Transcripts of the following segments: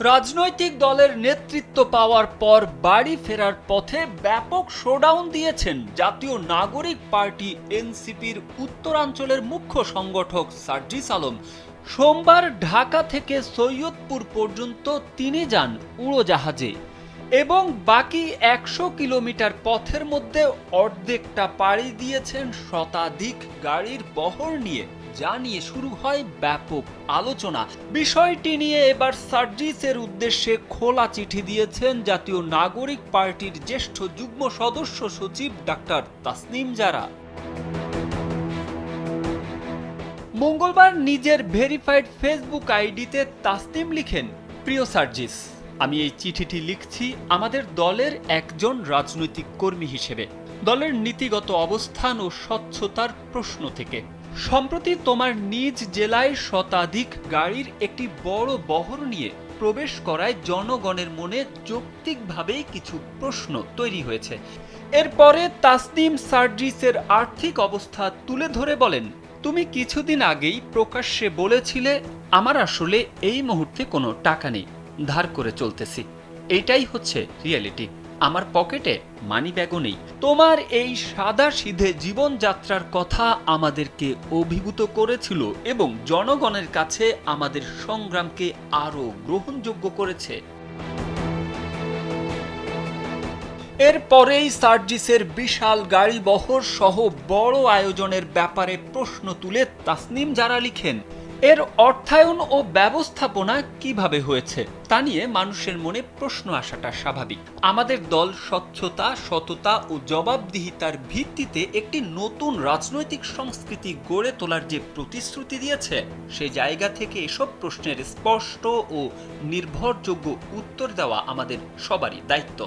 রাজনৈতিক দলের নেতৃত্ব পাওয়ার পর বাড়ি ফেরার পথে ব্যাপক শোডাউন দিয়েছেন জাতীয় নাগরিক পার্টি এনসিপির উত্তরাঞ্চলের মুখ্য সংগঠক সার্জিস আলম। সোমবার ঢাকা থেকে সৈয়দপুর পর্যন্ত তিনি যান উড়োজাহাজে এবং বাকি ১০০ কিলোমিটার পথের মধ্যে অর্ধেকটা পাড়ি দিয়েছেন শতাধিক গাড়ির বহর নিয়ে, যা নিয়ে শুরু হয় ব্যাপক আলোচনা। বিষয়টি নিয়ে এবার সার্জিসের উদ্দেশ্যে খোলা চিঠি দিয়েছেন জাতীয় নাগরিক পার্টির জ্যেষ্ঠ যুগ্ম সদস্য সচিব ডাক্তার তাসনিম জারা। মঙ্গলবার নিজের ভেরিফাইড ফেসবুক আইডিতে তাসনিম লিখেন, প্রিয় সার্জিস, আমি এই চিঠিটি লিখছি আমাদের দলের একজন রাজনৈতিক কর্মী হিসেবে, দলের নীতিগত অবস্থান ও স্বচ্ছতার প্রশ্ন থেকে। সম্প্রতি তোমার নিজ জেলায় শতাধিক গাড়ির একটি বড় বহর নিয়ে প্রবেশ করায় জনগণের মনে যৌক্তিকভাবেই কিছু প্রশ্ন তৈরি হয়েছে। এরপরে তাসনিম সার্জিসের আর্থিক অবস্থা তুলে ধরে বলেন, তুমি কিছুদিন আগেই প্রকাশ্যে বলেছিলে আমার আসলে এই মুহূর্তে কোনো টাকা নেই, ধার করে চলতেছি। এইটাই হচ্ছে রিয়েলিটি। আমার পকেটে মানি ব্যাগও নেই। তোমার এই সাদা সিধে জীবনযাত্রার কথা আমাদেরকে অভিভূত করেছিল এবং জনগণের কাছে আমাদের সংগ্রামকে আরো গ্রহণযোগ্য করেছে। এরপরেই সার্জিসের বিশাল গাড়ি বহর সহ বড় আয়োজনের ব্যাপারে প্রশ্ন তুলে তাসনিম জারা লিখেন, এর অর্থায়ন ও ব্যবস্থাপনা কিভাবে হয়েছে তা নিয়ে মানুষের মনে প্রশ্ন আসাটা স্বাভাবিক। আমাদের দল স্বচ্ছতা, সততা ও জবাবদিহিতার ভিত্তিতে একটি নতুন রাজনৈতিক সংস্কৃতি গড়ে তোলার যে প্রতিশ্রুতি দিয়েছে, সে জায়গা থেকে এসব প্রশ্নের স্পষ্ট ও নির্ভরযোগ্য উত্তর দেওয়া আমাদের সবারই দায়িত্ব।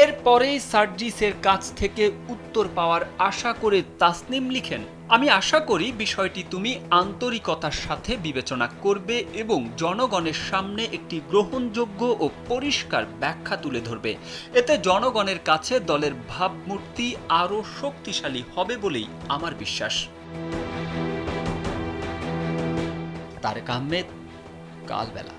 এরপরেই সার্জিসের কাছ থেকে উত্তর পাওয়ার আশা করে তাসনিম লিখেন, আমি আশা করি বিষয়টি তুমি আন্তরিকতার সাথে বিবেচনা করবে এবং জনগণের সামনে একটি গ্রহণযোগ্য ও পরিষ্কার ব্যাখ্যা তুলে ধরবে। এতে জনগণের কাছে দলের ভাবমূর্তি আরও শক্তিশালী হবে বলেই আমার বিশ্বাস। তারেক আহমেদ, কালবেলা।